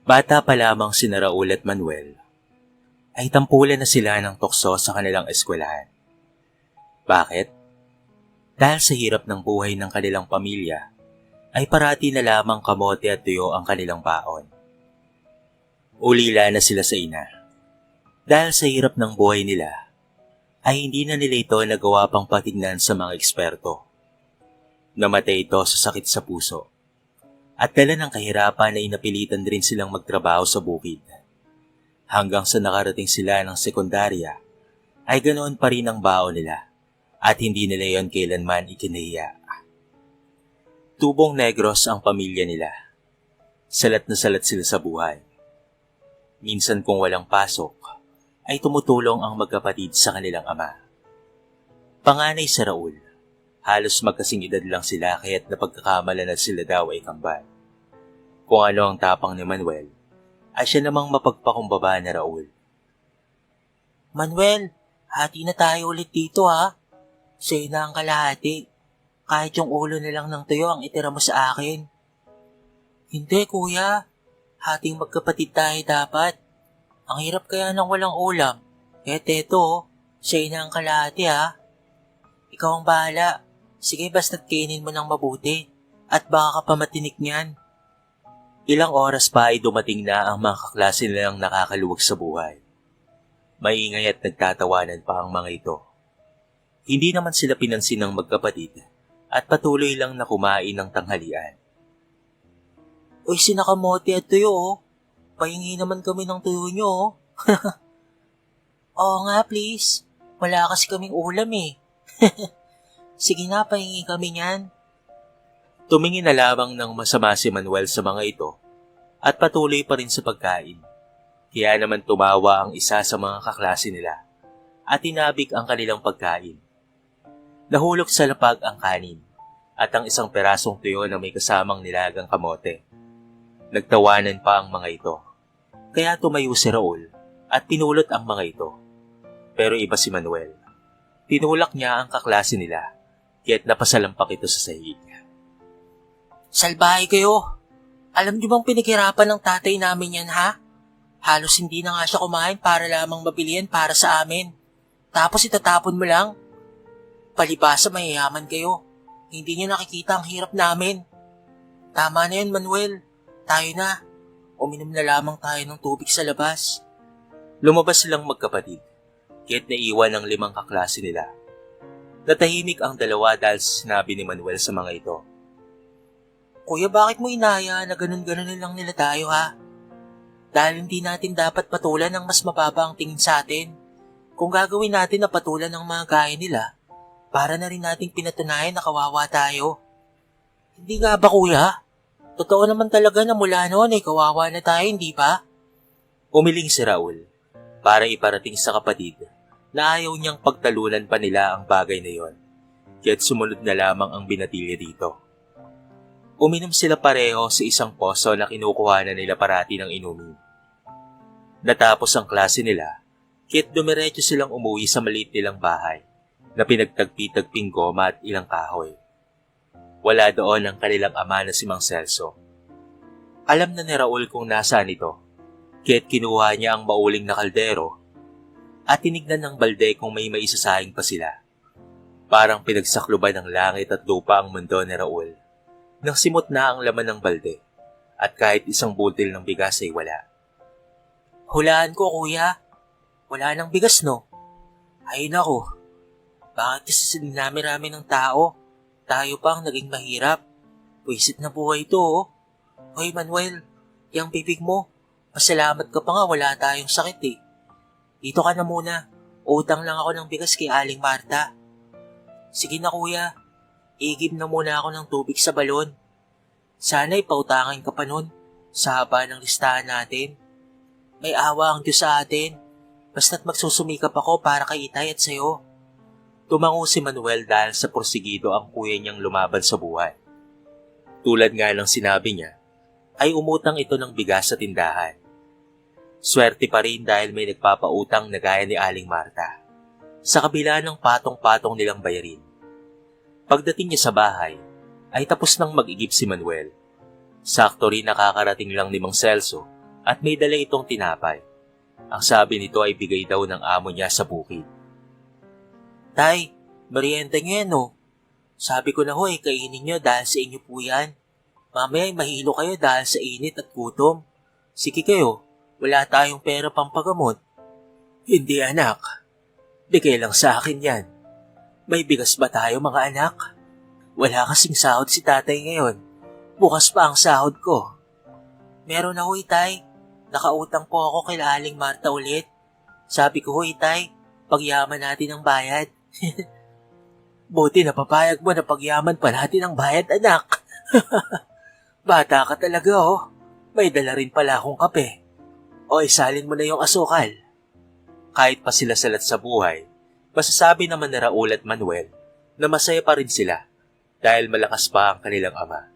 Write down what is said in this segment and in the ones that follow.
Bata pa lamang sina Raul at Manuel, ay tampulan na sila ng tukso sa kanilang eskwelahan. Bakit? Dahil sa hirap ng buhay ng kanilang pamilya, ay parati na lamang kamote at tuyo ang kanilang baon. Ulila na sila sa ina. Dahil sa hirap ng buhay nila, ay hindi na nila ito nagawa pang patignan sa mga eksperto. Namatay ito sa sakit sa puso. At dala ng kahirapan na inapilitan rin silang magtrabaho sa bukid. Hanggang sa nakarating sila ng sekundarya, ay ganoon pa rin ang baon nila at hindi nila yon kailanman ikinahiya. Tubong negros ang pamilya nila. Salat na salat sila sa buhay. Minsan kung walang pasok, ay tumutulong ang magkapatid sa kanilang ama. Panganay si Raul. Halos magkasing edad lang sila kaya't napagkakamala na sila daw ay kambal. Kung ano ang tapang ni Manuel, ay siya namang mapagpakumbaba ni Raul. Manuel, hati na tayo ulit dito ha. Sa'yo na ang kalahati. Kahit yung ulo na lang ng tuyo ang itira mo sa akin. Hindi kuya, hating magkapatid tayo dapat. Ang hirap kaya ng walang ulam. Kaya teto, sa'yo na ang kalahati ha. Ikaw ang bahala. Sige basta't kainin mo ng mabuti. At baka ka pa matinik niyan. Ilang oras pa ay dumating na ang mga kaklase nilang nakakaluwag sa buhay. Maingay at nagtatawanan pa ang mga ito. Hindi naman sila pinansin ng magkapatid at patuloy lang na kumain ng tanghalian. Uy, sinakamote at tuyo oh. Pahingi naman kami ng tuyo nyo oh. Oo nga please. Wala kasi kaming ulam eh. Sige na, pahingi kami niyan. Tumingin na lamang ng masama si Manuel sa mga ito at patuloy pa rin sa pagkain. Kaya naman tumawa ang isa sa mga kaklase nila at tinabik ang kanilang pagkain. Nahulog sa lapag ang kanin at ang isang perasong tuyo na may kasamang nilagang kamote. Nagtawanan pa ang mga ito. Kaya tumayo si Raul at pinulot ang mga ito. Pero iba si Manuel. Tinulak niya ang kaklase nila kaya't napasalampak ito sa sahig. Salbahe kayo. Alam niyo bang pinaghirapan ng tatay namin yan ha? Halos hindi na nga siya kumain para lamang mabilihan para sa amin. Tapos itatapon mo lang. Palibasa mayayaman kayo. Hindi niyo nakikita ang hirap namin. Tama na yan Manuel. Tayo na. Uminom na lamang tayo ng tubig sa labas. Lumabas silang magkapatid. Kaya't naiwan ang 5 kaklase nila. Natahimik ang dalawa dahil sinabi ni Manuel sa mga ito. Kuya, bakit mo inaya na ganun-ganun lang nila tayo ha? Dahil hindi natin dapat patulan ng mas mababa ang tingin sa atin. Kung gagawin natin na patulan ng mga gaya nila, para na rin nating pinatunayan na kawawa tayo. Hindi nga ba kuya? Totoo naman talaga na mula noon ay kawawa na tayo, hindi ba? Umiling si Raul para iparating sa kapatid na ayaw niyang pagtalunan pa nila ang bagay na yon. Kaya't sumunod na lamang ang binatilya dito. Uminom sila pareho sa isang poso na kinukuha na nila parati ng inumin. Natapos ang klase nila, kaya't dumiretso silang umuwi sa maliit nilang bahay na pinagtagpi-tagping goma at ilang kahoy. Wala doon ang kanilang ama na si Mang Celso. Alam na ni Raul kung nasaan ito, kaya't kinuha niya ang mauling na kaldero at tinignan ng balde kung may maisasahing pa sila. Parang pinagsakluban ng langit at lupa ang mundo ni Raul. Nang simot na ang laman ng balde at kahit isang butil ng bigas ay wala. Hulaan ko kuya. Wala nang bigas no? Ay nako. Bakit kasi sa dinami-rami ng tao, tayo pa ang naging mahirap? Pwisit na buhay ito oh. Hoy Manuel, yung bibig mo, pasalamat ka pa nga wala tayong sakit eh. Dito ka na muna, utang lang ako ng bigas kay Aling Marta. Sige na kuya, igib na muna ako ng tubig sa balon. Sana'y pautangan ka pa nun, sa haba ng listahan natin. May awa ang Diyos sa atin, basta't magsusumikap ako para kay Itay at sa'yo. Tumango si Manuel dahil sa porsigido ang kuya niyang lumaban sa buhay. Tulad nga ng sinabi niya, ay umutang ito ng bigas sa tindahan. Swerte pa rin dahil may nagpapautang na gaya ni Aling Marta, sa kabila ng patong-patong nilang bayarin. Pagdating niya sa bahay, ay tapos nang mag-igib si Manuel. Sakto rin nakakarating lang ni Mang Celso at may dala itong tinapay. Ang sabi nito ay bigay daw ng amo niya sa bukid. Tay, merienda niyo yan oh. Sabi ko na ho kainin niyo dahil sa inyo po yan. Mamaya ay mahilo kayo dahil sa init at gutom. Sige kayo, wala tayong pera pang pagamot. Hindi anak, bigay lang sa akin yan. May bigas ba tayo mga anak? Wala kasing sahod si tatay ngayon. Bukas pa ang sahod ko. Meron na ho tay. Nakautang po ako kay Aling Marta ulit. Sabi ko ho tay, pagyaman natin ang bayad. Buti na papayag mo na pagyaman pa natin ang bayad anak. Bata ka talaga oh. May dala rin pala akong kape. O isalin mo na yung asukal. Kahit pa sila salat sa buhay, masasabi naman na Raul at Manuel na masaya pa rin sila dahil malakas pa ang kanilang ama.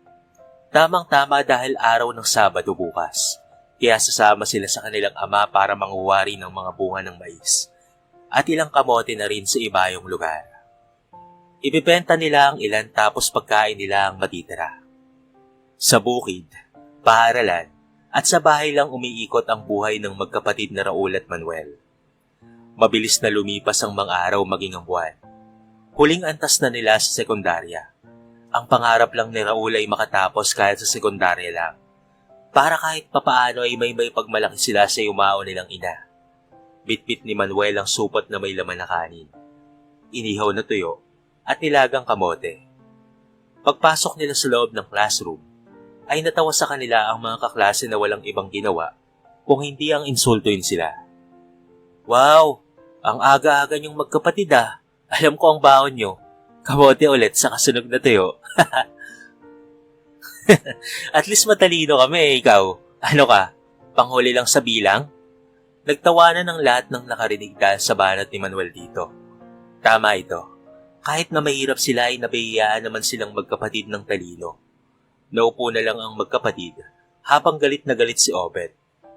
Tamang-tama dahil araw ng Sabado bukas, kaya sasama sila sa kanilang ama para manguwari ng mga bunga ng mais at ilang kamote na rin sa ibayong lugar. Ibibenta nila ang ilan tapos pagkain nila ang matitira. Sa bukid, paaralan, at sa bahay lang umiikot ang buhay ng magkapatid na Raul at Manuel. Mabilis na lumipas ang mga araw maging ang buwan. Huling antas na nila sa sekundarya. Ang pangarap lang ni Raul ay makatapos kahit sa sekundarya lang. Para kahit papaano ay may pagmalaki sila sa yumao nilang ina. Bitbit ni Manuel ang supot na may laman na kanin. Inihaw na tuyo at nilagang kamote. Pagpasok nila sa loob ng classroom, ay natawa sa kanila ang mga kaklase na walang ibang ginawa kung hindi ang insultuin sila. Wow! Ang aga-aga niyong magkapatid ah. Alam ko ang baon niyo. Kamote ulit sa kasunog na tuyo. At least matalino kami ikaw. Ano ka? Panghuli lang sa bilang? Nagtawanan ng lahat ng nakarinig dahil sa banat ni Manuel dito. Tama ito. Kahit na mahirap sila ay nabihiyaan naman silang magkapatid ng talino. Naupo na lang ang magkapatid habang galit na galit si Obet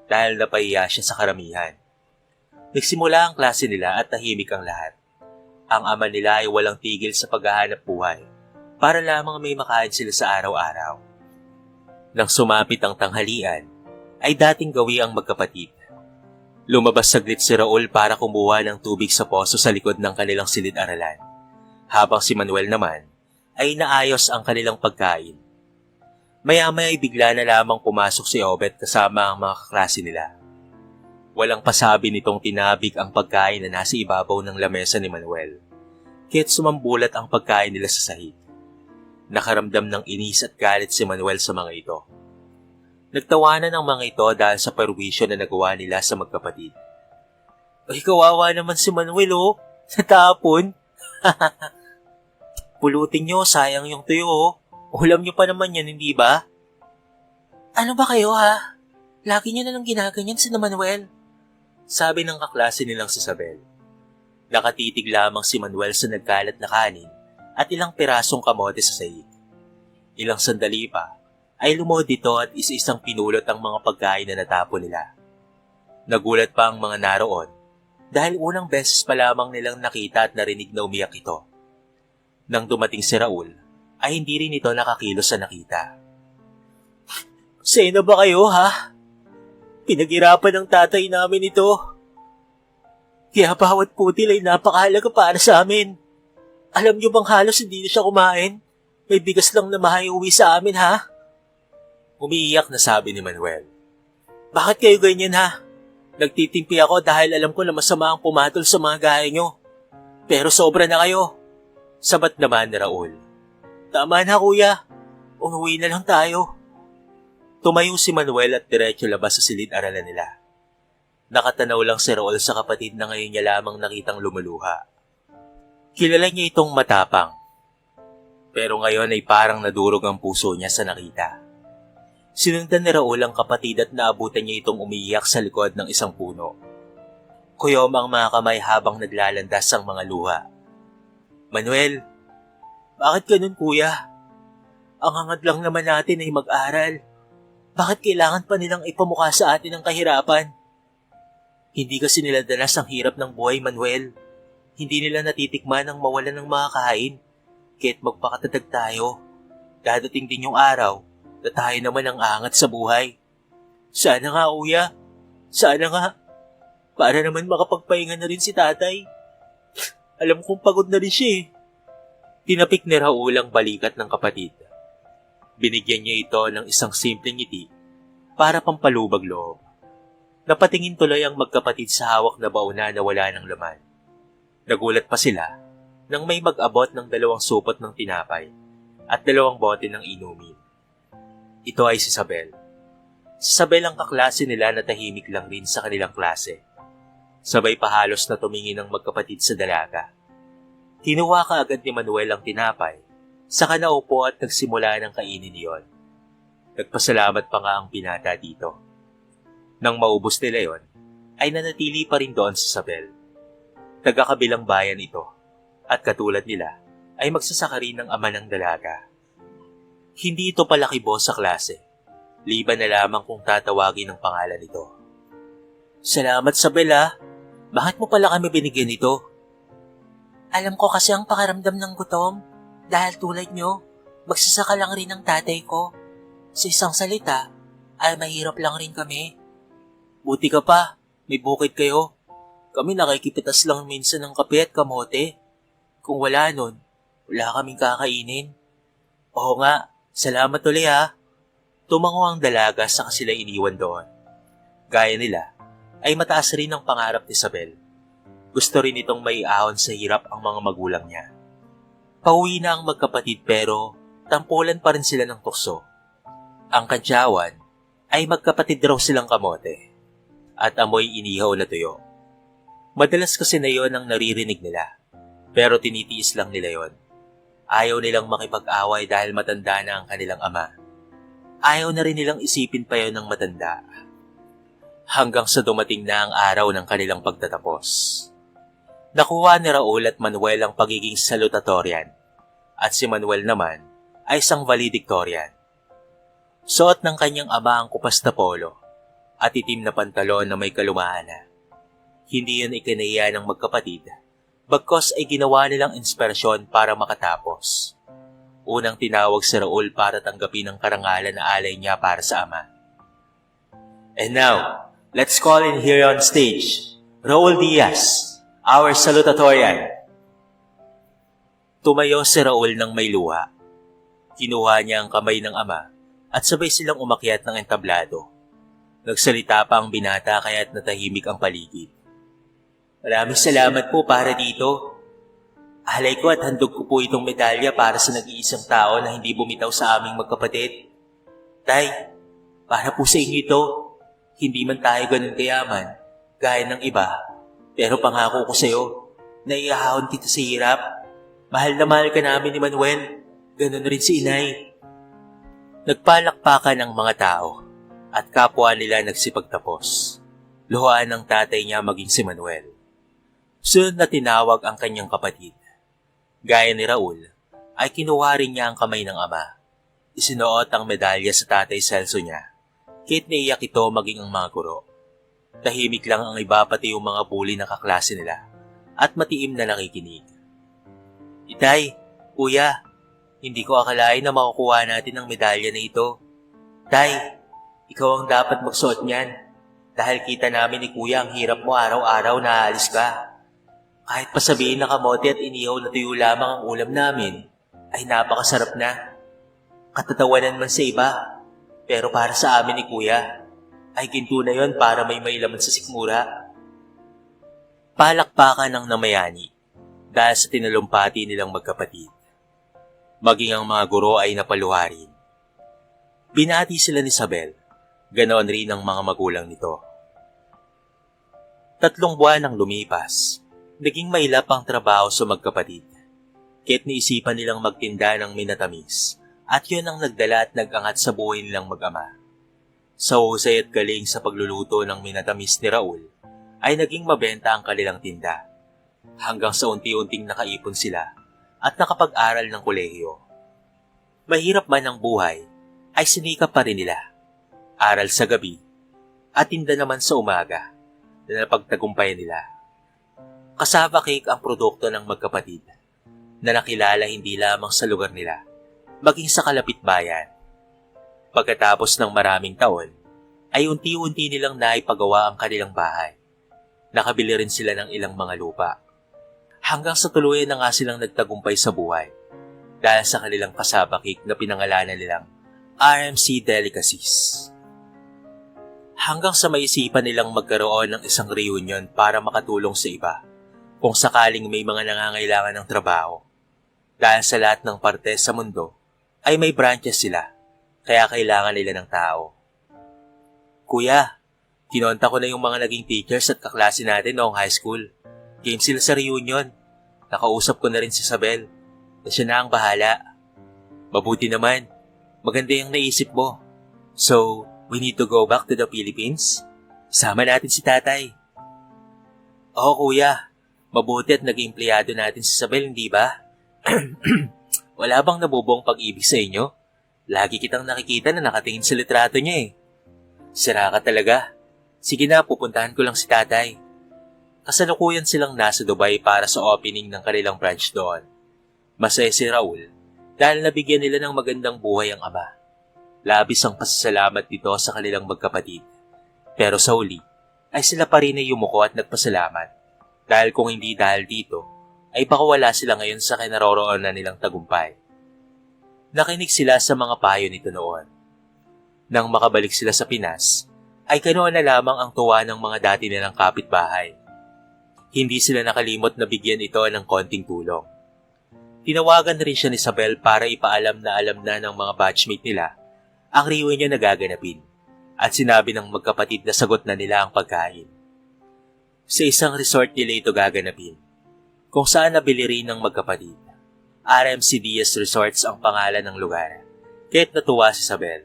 dahil napahiya siya sa karamihan. Nagsimula ang klase nila at tahimik ang lahat. Ang ama nila ay walang tigil sa paghahanap buhay para lamang may makain sila sa araw-araw. Nang sumapit ang tanghalian, ay dating gawi ang magkapatid. Lumabas saglit si Raul para kumuha ng tubig sa poso sa likod ng kanilang silid-aralan. Habang si Manuel naman ay naayos ang kanilang pagkain. Maya-maya ay bigla na lamang pumasok si Obet kasama ang mga kaklase nila. Walang pasabi nitong tinabig ang pagkain na nasa ibabaw ng lamesa ni Manuel. Kaya't sumambulat ang pagkain nila sa sahig. Nakaramdam ng inis at galit si Manuel sa mga ito. Nagtawanan ang mga ito dahil sa perwisyo na nagawa nila sa magkapatid. Ay, kawawa naman si Manuel oh. Natapon. Pulutin nyo, sayang yung tuyo oh. Ulam nyo pa naman yan, hindi ba? Ano ba kayo ha? Lagi nyo na lang ginaganyan si Manuel. Sabi ng kaklase nilang si Isabel. Nakatitig lamang si Manuel sa nagkalat na kanin at ilang pirasong kamote sa sahig. Ilang sandali pa ay lumod dito at isa-isang pinulot ang mga pagkain na natapon nila. Nagulat pa ang mga naroon dahil unang beses pa lamang nilang nakita at narinig na umiyak ito. Nang dumating si Raul, ay hindi rin ito nakakilos sa nakita. Sino ba kayo ha? Pinaghirapan ng tatay namin ito. Kaya bawat putil ay napakahalaga para sa amin. Alam niyo bang halos hindi na siya kumain? May bigas lang na mahaiuwi sa amin ha? Umiiyak na sabi ni Manuel. Bakit kayo ganyan ha? Nagtitimpi ako dahil alam ko na masama ang pumatol sa mga gaya nyo. Pero sobra na kayo. Sabat naman ni Raul. Tama na kuya. Umuwi na lang tayo. Tumayo si Manuel at diretso labas sa silid-aralan nila. Nakatanaw lang si Raul sa kapatid na ngayon niya lamang nakitang lumuluha. Kilala niya itong matapang. Pero ngayon ay parang nadurog ang puso niya sa nakita. Sinundan ni Raul ang kapatid at naabutan niya itong umiiyak sa likod ng isang puno. Kuyom ang mga kamay habang naglalandas ang mga luha. Manuel, bakit ganun kuya? Ang hangad lang naman natin ay mag-aral. Bakit kailangan pa nilang ipamukha sa atin ang kahirapan? Hindi kasi nila danas ang hirap ng buhay, Manuel. Hindi nila natitikman ang mawalan ng mga kain. Kaya't magpakatatag tayo. Dadating din yung araw na tayo naman ang angat sa buhay. Sana nga, kuya. Sana nga. Para naman makapagpahinga na rin si tatay. Alam kong pagod na rin siya eh. Tinapik ni Raul ang balikat ng kapatid. Binigyan niya ito ng isang simpleng ngiti para pampalubag loob. Napatingin tuloy ang magkapatid sa hawak na bauna na wala ng laman. Nagulat pa sila nang may mag-abot ng 2 supot ng tinapay at 2 bote ng inumin. Ito ay si Isabel. Si Isabel ang kaklase nila na tahimik lang rin sa kanilang klase. Sabay pahalos na tumingin ang magkapatid sa dalaga. Kinuha kaagad ni Manuel ang tinapay, saka naupo at nagsimula ng kainin niyon. Nagpasalamat pa nga ang binata dito. Nang maubos nila yon, ay nanatili pa rin doon si Isabel. Taga-kabilang bayan ito, at katulad nila, ay magsasaka rin ng ama ng dalaga. Hindi ito palakibo sa klase, liban na lamang kung tatawagin ang pangalan nito. Salamat, Isabel ah. Bakit mo pala kami binigyan ito? Alam ko kasi ang pakaramdam ng gutom. Dahil tulad nyo, magsasaka lang rin ang tatay ko. Sa isang salita, ay mahirap lang rin kami. Buti ka pa, may bukid kayo. Kami nakikipitas lang minsan ng kape at kamote. Kung wala nun, wala kaming kakainin. Oo nga, salamat ulit ha. Tumango ang dalaga sa sila iniwan doon. Gaya nila, ay mataas rin ang pangarap ni Isabel. Gusto rin itong maiahon sa hirap ang mga magulang niya. Pauwi na ang magkapatid pero tampulan pa rin sila ng tukso. Ang kantyawan ay magkapatid raw silang kamote at amoy inihaw na tuyo. Madalas kasi na yon ang naririnig nila, pero tinitiis lang nila yon. Ayaw nilang makipag-away dahil matanda na ang kanilang ama. Ayaw na rin nilang isipin pa yon ng matanda. Hanggang sa dumating na ang araw ng kanilang pagtatapos. Nakuha ni Raul at Manuel ang pagiging salutatorian at si Manuel naman ay isang valedictorian. Suot ng kanyang ama ang kupas na polo at itim na pantalon na may kalumahana. Hindi yun ikinahiya ng magkapatid, bagkos ay ginawa nilang inspirasyon para makatapos. Unang tinawag si Raul para tanggapin ang karangalan na alay niya para sa ama. And now, let's call in here on stage, Raul Diaz, our salutatorian. Tumayo si Raul ng may luha. Kinuha niya ang kamay ng ama at sabay silang umakyat ng entablado. Nagsalita pa ang binata kaya't natahimik ang paligid. Maraming salamat po para dito. Alay ko at handog ko po itong medalya para sa nag-iisang tao na hindi bumitaw sa aming magkapatid. Tay, para po sa inyo ito. Hindi man tayo ganun kayaman, gaya ng iba. Pero pangako ko sa'yo, na iahahon kita sa hirap. Mahal na mahal ka namin ni Manuel. Ganun rin si inay. Nagpalakpakan ang mga tao at kapwa nila nagsipagtapos. Luhaan ng tatay niya maging si Manuel. Sunod na tinawag ang kanyang kapatid. Gaya ni Raul, ay kinuha rin niya ang kamay ng ama. Isinuot ang medalya sa tatay Celso niya. Kahit naiyak ito maging ang mga guro. Tahimik lang ang iba pati yung mga bully na kaklase nila at matiim na nakikinig. Itay, kuya, hindi ko akalain na makukuha natin ang medalya na ito. Tay, ikaw ang dapat magsuot niyan dahil kita namin ni kuya ang hirap mo araw-araw na aalis ka. Kahit pa sabihin na kamote at inihaw na tuyo lamang ang ulam namin, ay napakasarap na. Katatawanan man sa iba, pero para sa amin ni kuya, ay ginto na yon para may mailaman sa sikmura. Palakpakan ng namayani dahil sa tinalumpati nilang magkapatid. Maging ang mga guro ay napaluha rin. Binati sila ni Isabel, ganoon rin ang mga magulang nito. 3 buwan ang lumipas. Naging mailap ang trabaho sa magkapatid. Kahit naisipan nilang magtinda ng minatamis, at yun ang nagdala at nag-angat sa buhay nilang mag-ama. Sa husay at galing sa pagluluto ng minatamis ni Raul, ay naging mabenta ang kanilang tinda. Hanggang sa unti-unting nakaipon sila at nakapag-aral ng kolehiyo. Mahirap man ang buhay, ay sinikap pa rin nila. Aral sa gabi, at tinda naman sa umaga, na napagtagumpayan nila. Cassava cake ang produkto ng magkapatid na nakilala hindi lamang sa lugar nila, maging sa kalapit bayan. Pagkatapos ng maraming taon, ay unti-unti nilang naipagawa ang kanilang bahay. Nakabili rin sila ng ilang mga lupa. Hanggang sa tuluyan na nga silang nagtagumpay sa buhay dahil sa kanilang kasaba cake na pinangalanan nilang RMC Delicacies. Hanggang sa maisipan nilang magkaroon ng isang reunion para makatulong sa iba kung sakaling may mga nangangailangan ng trabaho. Dahil sa lahat ng parte sa mundo ay may branches sila, kaya kailangan nila ng tao. Kuya, kinonta ko na yung mga naging teachers at kaklase natin noong high school. Game sila sa reunion. Nakausap ko na rin si Isabel na siya na ang bahala. Mabuti naman, maganda yung naisip mo. So, we need to go back to the Philippines? Sama natin si tatay. Oo kuya, mabuti at naging empleyado natin si Isabel, hindi ba? Wala bang nabubuong pag-ibig sa inyo? Lagi kitang nakikita na nakatingin sa litrato niya eh. Sira ka talaga. Sige na, pupuntahan ko lang si tatay. Kasalukuyan silang nasa Dubai para sa opening ng kanilang branch doon. Masaya si Raul dahil nabigyan nila ng magandang buhay ang ama. Labis ang pasasalamat nito sa kanilang magkapatid. Pero sa huli, ay sila pa rin ay yumuko at nagpasalamat. Dahil kung hindi dahil dito, ay baka wala sila ngayon sa kinaroroonan nilang tagumpay. Nakinig sila sa mga payo nito noon. Nang makabalik sila sa Pinas, ay ganoon na lamang ang tuwa ng mga dati nilang kapitbahay. Hindi sila nakalimot na bigyan ito ng konting tulong. Tinawagan rin siya ni Isabel para ipaalam na alam na ng mga batchmate nila ang reunion na gaganapin at sinabi ng magkapatid na sagot na nila ang pagkain. Sa isang resort nila ito gaganapin, kung saan nabili rin ng magkapatid. RMC Diaz Resorts ang pangalan ng lugar, kaya't natuwa si Isabel.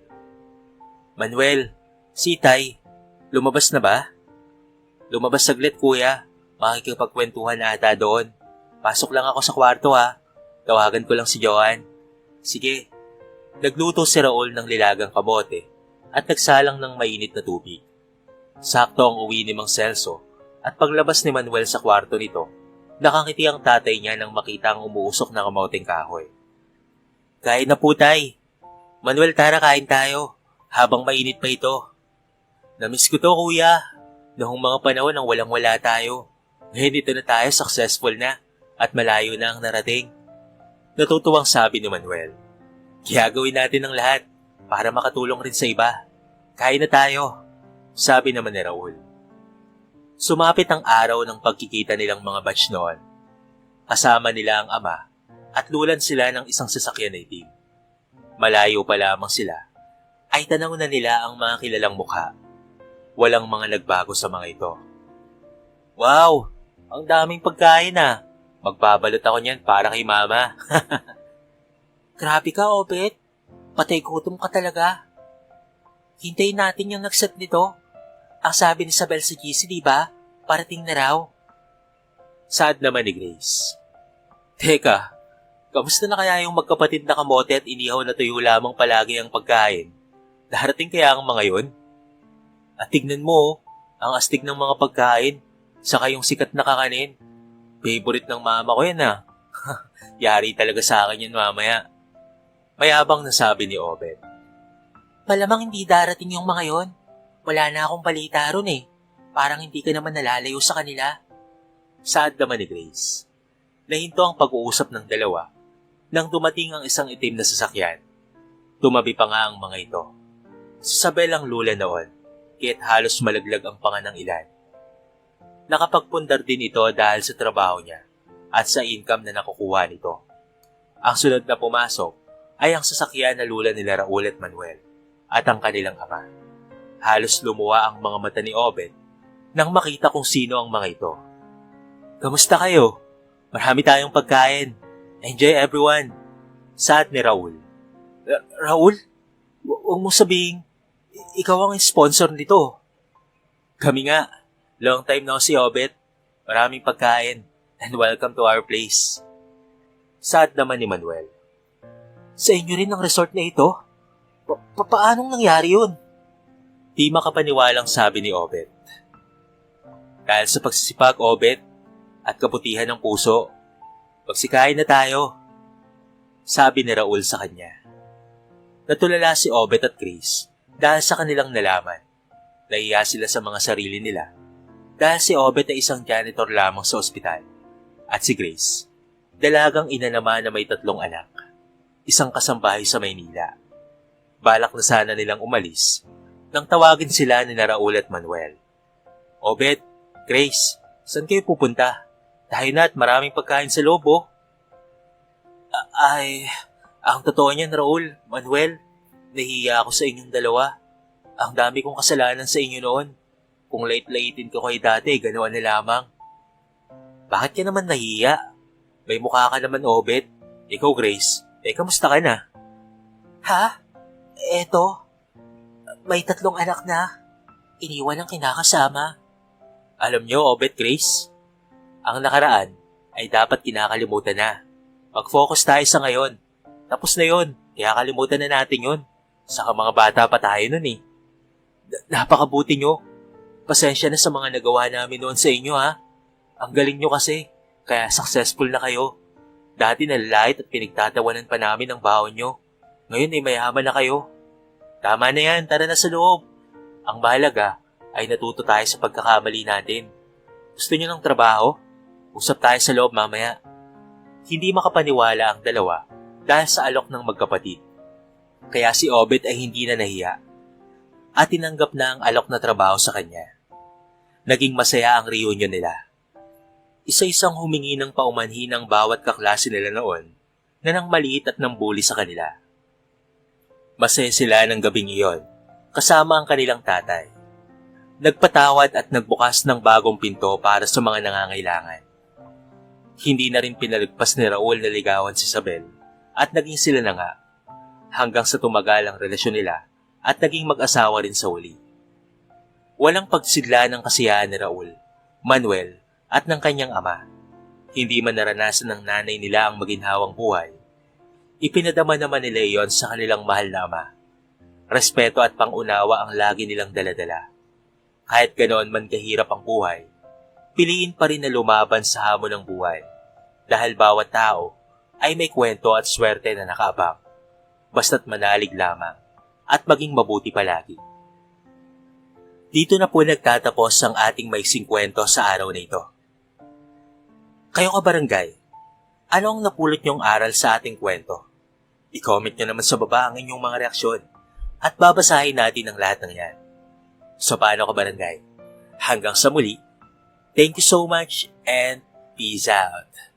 Manuel, si Tay, lumabas na ba? Lumabas saglit kuya, makikipagkwentuhan na ata doon. Pasok lang ako sa kwarto ha, tawagan ko lang si Joanne. Sige. Nagluto si Raul ng lilagang kamote at nagsalang ng mainit na tubig. Sakto ang uwi ni Mang Celso at paglabas ni Manuel sa kwarto nito, nakangiti ang tatay niya nang makita ang umuusok na kamoteng kahoy. Kain na po tay. Manuel, tara kain tayo habang mainit pa ito. Namiss ko to kuya, noong mga panahon nang walang-wala tayo. Ngayon dito na tayo, successful na at malayo na ang narating. Natutuwang sabi ni Manuel. Kaya gawin natin ang lahat para makatulong rin sa iba. Kain na tayo, sabi naman ni Raul. Sumapit ang araw ng pagkikita nilang mga batch noon. Kasama nila ang ama at lulan sila ng isang sasakyan na itim. Malayo pa lamang sila, ay tanaw na nila ang mga kilalang mukha. Walang mga nagbago sa mga ito. Wow, ang daming pagkain ah. Magbabalot ako niyan para kay mama. Grabe ka, Obet. Patay gutom ka talaga. Hintayin natin yung nag-set nito. Ang sabi ni Isabel sa GC, di ba? Parating na raw. Sad naman ni Grace. Teka, kamusta na kaya yung magkapatid na kamote at inihaw na tuyo lamang palagi ang pagkain? Darating kaya ang mga yun? At tignan mo, ang astig ng mga pagkain, saka yung sikat na kakanin. Favorite ng mama ko yan ah. Yari talaga sa akin yan mamaya. Mayabang nasabi ni Obed. Malamang hindi darating yung mga yon. Wala na akong balita ron eh. Parang hindi ka naman nalalayo sa kanila. Sad naman ni Grace. Nahinto ang pag-uusap ng dalawa nang dumating ang isang itim na sasakyan. Tumabi pa nga ang mga ito. Si Isabel ang lula noon, kaya't halos malaglag ang panga ng ilan. Nakapagpundar din ito dahil sa trabaho niya at sa income na nakukuha nito. Ang sunod na pumasok ay ang sasakyan na lula nila Raul at Manuel at ang kanilang ama. Halos lumuwa ang mga mata ni Obed nang makita kung sino ang mga ito. Kamusta kayo? Marami tayong pagkain. Enjoy everyone. Sad ni Raul. Raul? Huwag mo sabihin, ikaw ang sponsor nito. Kami nga. Long time no si Obed. Maraming pagkain and welcome to our place. Sad naman ni Manuel. Sa inyo rin ang resort na ito? Paanong nangyari yun? Di makapaniwalang sabi ni Obed. Dahil sa pagsisipag, Obed, at kabutihan ng puso, magsikain na tayo. Sabi ni Raul sa kanya. Natulala si Obed at Chris dahil sa kanilang nalaman Nahiya sila sa mga sarili nila dahil si Obet ay isang janitor lamang sa ospital at si Grace, dalagang ina naman na may 3 anak, isang kasambahay sa Maynila. Balak na sana nilang umalis nang tawagin sila ni Raul at Manuel. Obet, Grace, saan kayo pupunta? Tayo na at maraming pagkain sa loob, oh. Ang totoo niyan, Raul, Manuel, nahihiya ako sa inyong dalawa. Ang dami kong kasalanan sa inyo noon. Kung lait-laitin ko kayo dati, ganoon na lamang. Bakit ka naman nahihiya? May mukha ka naman, Obet. Ikaw, Grace, kamusta ka na? Ha? Eto, may 3 anak na. Iniwan ang kinakasama. Alam nyo, Obet, Grace, ang nakaraan ay dapat kinakalimutan na. Mag-focus tayo sa ngayon. Tapos na yon, kaya kalimutan na natin yon. Saka mga bata pa tayo nun eh. Napakabuti nyo. Pasensya na sa mga nagawa namin noon sa inyo ha. Ang galing nyo kasi, kaya successful na kayo. Dati nalalait at pinagtatawanan pa namin ang baon nyo. Ngayon ay mayaman na kayo. Tama na yan, tara na sa loob. Ang mahalaga ay natuto tayo sa pagkakamali natin. Gusto nyo ng trabaho? Usap tayo sa loob mamaya. Hindi makapaniwala ang dalawa dahil sa alok ng magkapatid. Kaya si Obet ay hindi na nahiya at tinanggap na ang alok na trabaho sa kanya. Naging masaya ang reunion nila. Isa-isang humingi ng paumanhin ng bawat kaklase nila noon na nang maliit at nang bully sa kanila. Masaya sila ng gabing iyon kasama ang kanilang tatay. Nagpatawad at nagbukas ng bagong pinto para sa mga nangangailangan. Hindi na rin pinalagpas ni Raul na ligawan si Isabel at naging sila na nga hanggang sa tumagal ang relasyon nila at naging mag-asawa rin sa uli. Walang pagsidla ng kasiyahan ni Raul, Manuel at ng kanyang ama. Hindi man naranasan ng nanay nila ang maginhawang buhay. Ipinadama naman nila iyon sa kanilang mahal na ama. Respeto at pangunawa ang lagi nilang daladala. Kahit ganoon man kahirap ang buhay, piliin pa rin na lumaban sa hamon ng buhay. Dahil bawat tao ay may kwento at swerte na nakaabang. Basta't manalig lamang at maging mabuti palagi. Dito na po nagtatapos ang ating maiksing kwento sa araw na ito. Kayo kabarangay, ano ang napulot niyong aral sa ating kwento? I-comment niyo naman sa baba ang inyong mga reaksyon at babasahin natin ang lahat ng yan. So paano kabarangay? Hanggang sa muli, thank you so much and peace out.